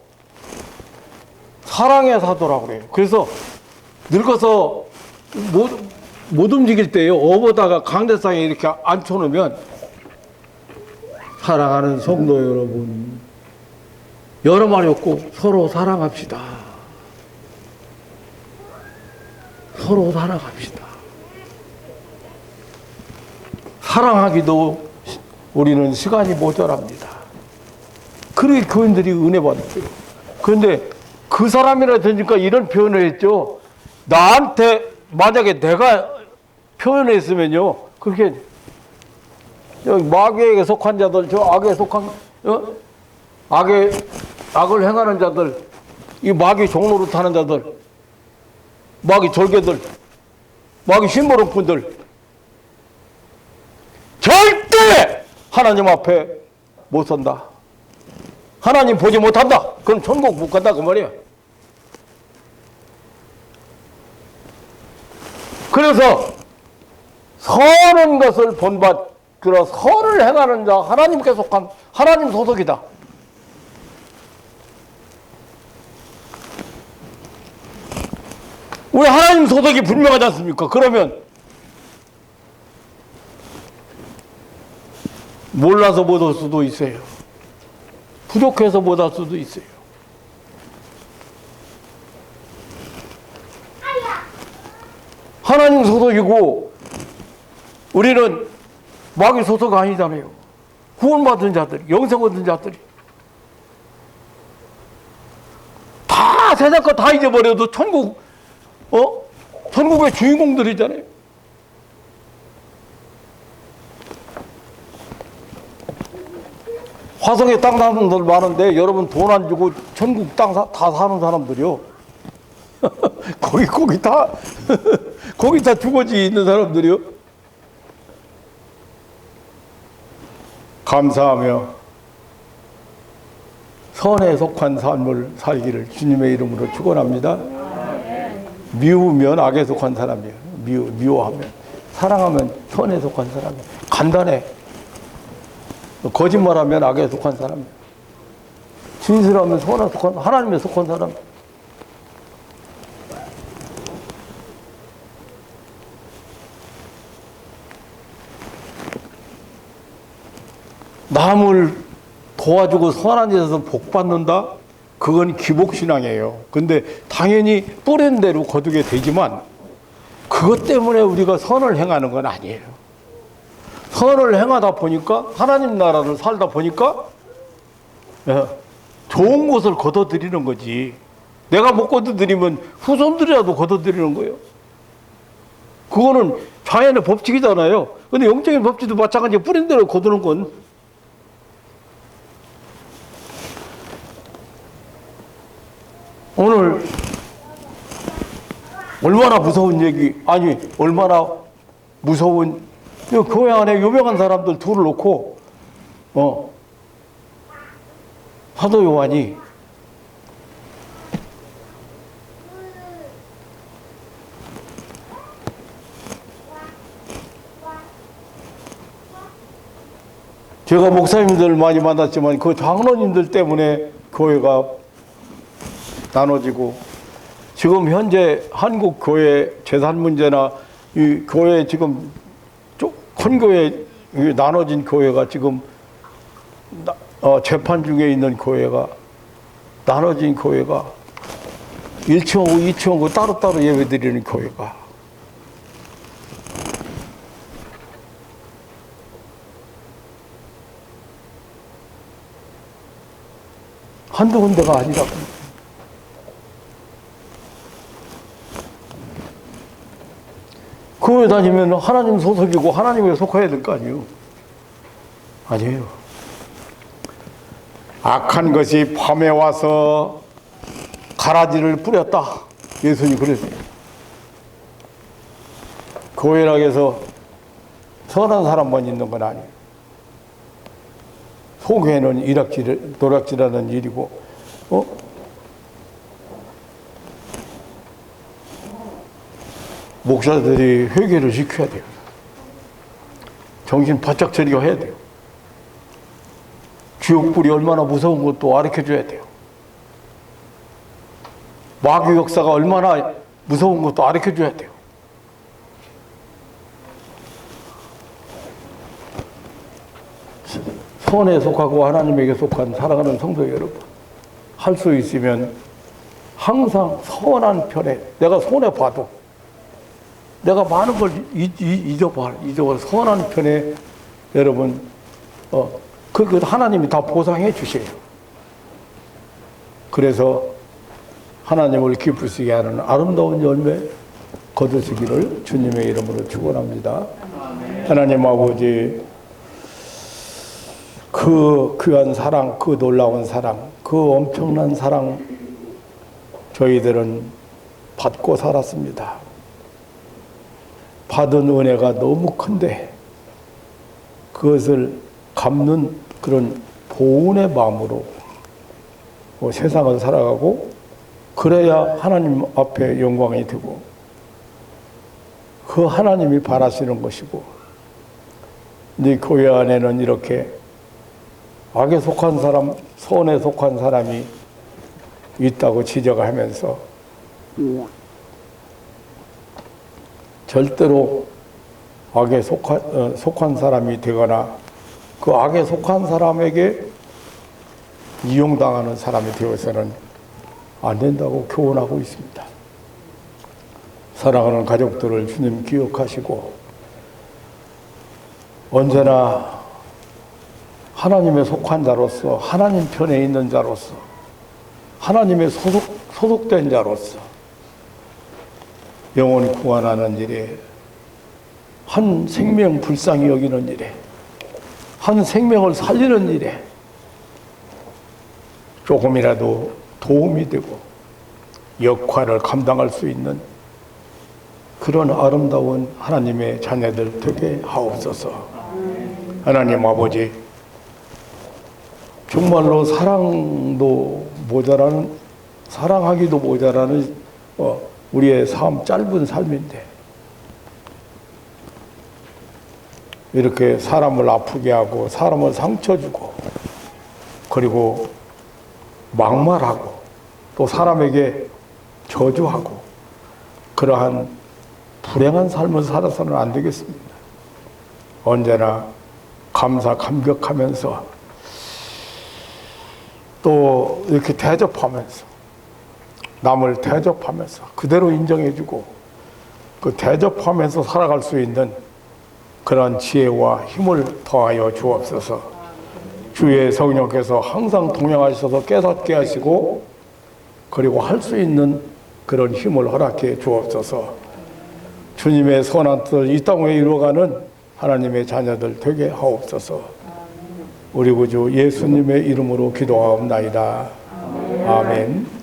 사랑의 사도라고 그래요. 그래서 늙어서 못 움직일 때요, 어보다가 강대상에 이렇게 앉혀놓으면, 사랑하는 성도 여러분, 여러 말이 없고 서로 사랑합시다. 서로 사랑합시다. 사랑하기도 우리는 시간이 모자랍니다. 그렇게 교인들이 은혜 받았어요. 그런데 그 사람이라 되니까 이런 표현을 했죠. 나한테 만약에 내가 표현했으면요, 그렇게 마귀에게 속한 자들, 저 악에 속한 악을 행하는 자들, 이 마귀 종로로 타는 자들, 마귀 졸개들, 마귀 신보름꾼들, 절대 하나님 앞에 못 선다. 하나님 보지 못한다. 그럼 천국 못 간다 그 말이야. 그래서 선한 것을 본받들어 선을 행하는 자, 하나님께 속한 하나님 소속이다. 우리 하나님 소속이 분명하지 않습니까? 그러면 몰라서 못 할 수도 있어요. 부족해서 못 할 수도 있어요. 하나님 소속이고 우리는 마귀 소속 아니잖아요. 구원받은 자들이, 영생 얻은 자들이 다 세상 거 다 잊어버려도 천국의 주인공들이잖아요. 화성에 땅 사는 사람들 많은데 여러분 돈 안 주고 천국 땅 다 사는 사람들이요. 거기 다 거기 다 주거지 있는 사람들이요. 감사하며 선에 속한 삶을 살기를 주님의 이름으로 축원합니다. 미우면 악에 속한 사람이에요. 미워하면, 사랑하면 선에 속한 사람이에요. 간단해. 거짓말하면 악에 속한 사람이에요. 진실하면 선에 속한, 하나님에 속한 사람. 남을 도와주고 선한 짓에서 복 받는다? 그건 기복신앙이에요. 근데 당연히 뿌린 대로 거두게 되지만 그것 때문에 우리가 선을 행하는 건 아니에요. 선을 행하다 보니까, 하나님 나라를 살다 보니까 좋은 것을 거둬들이는 거지. 내가 못 거둬들이면 후손들이라도 거둬들이는 거예요. 그거는 자연의 법칙이잖아요. 근데 영적인 법칙도 마찬가지로 뿌린 대로 거두는 건, 오늘 얼마나 무서운 얘기, 아니 얼마나 무서운, 교회 안에 유명한 사람들 둘을 놓고 사도 요한이 제가 목사님들 많이 만났지만 그 장로님들 때문에 교회가 나눠지고, 지금 현재 한국 교회 재산 문제나 이 교회 지금 큰 교회 나눠진 교회가 지금 재판 중에 있는 교회가, 나눠진 교회가 1층하고 2층하고 따로따로 예배드리는 교회가 한두 군데가 아니라고. 교회 다니면 하나님 소속이고 하나님에 속해야 될 거 아니에요. 아니에요. 악한 것이 밤에 와서 가라지를 뿌렸다. 예수님 그랬어요. 교회라 해서 선한 사람만 있는 건 아니에요. 속에는 노략질하는 일이고, 목사들이 회개를 시켜야 돼요. 정신 바짝 차리게 해야 돼요. 지옥불이 얼마나 무서운 것도 가르쳐줘야 돼요. 마귀 역사가 얼마나 무서운 것도 가르쳐줘야 돼요. 선에 속하고 하나님에게 속한 사랑하는 성도 여러분, 할 수 있으면 항상 선한 편에, 내가 손해봐도 내가 많은 걸 잊어봐 선한 편에 여러분 그 하나님이 다 보상해 주세요. 그래서 하나님을 기쁘시게 하는 아름다운 열매 거두시기를 주님의 이름으로 축원합니다. 하나님 아버지, 그 귀한 사랑, 그 놀라운 사랑, 그 엄청난 사랑 저희들은 받고 살았습니다. 받은 은혜가 너무 큰데 그것을 갚는 그런 보은의 마음으로 세상을 살아가고, 그래야 하나님 앞에 영광이 되고 그 하나님이 바라시는 것이고, 네 교회 안에는 이렇게 악에 속한 사람, 선에 속한 사람이 있다고 지적하면서 절대로 악에 속한 사람이 되거나 그 악에 속한 사람에게 이용당하는 사람이 되어서는 안 된다고 교훈하고 있습니다. 사랑하는 가족들을 주님 기억하시고 언제나 하나님의 속한 자로서, 하나님 편에 있는 자로서, 하나님의 소속된 자로서 영혼 구원하는 일에, 한 생명 불쌍히 여기는 일에, 한 생명을 살리는 일에 조금이라도 도움이 되고 역할을 감당할 수 있는 그런 아름다운 하나님의 자녀들 되게 하옵소서. 하나님 아버지, 정말로 사랑도 모자라는, 사랑하기도 모자라는 우리의 삶, 짧은 삶인데 이렇게 사람을 아프게 하고 사람을 상처 주고 그리고 막말하고 또 사람에게 저주하고 그러한 불행한 삶을 살아서는 안 되겠습니다. 언제나 감사 감격하면서 또 이렇게 대접하면서, 남을 대접하면서 그대로 인정해주고 그 대접하면서 살아갈 수 있는 그런 지혜와 힘을 더하여 주옵소서. 주의 성령께서 항상 동행하셔서 깨닫게 하시고 그리고 할 수 있는 그런 힘을 허락해 주옵소서. 주님의 선한 뜻을 이 땅에 이루어가는 하나님의 자녀들 되게 하옵소서. 우리 구주 예수님의 이름으로 기도하옵나이다. 아멘.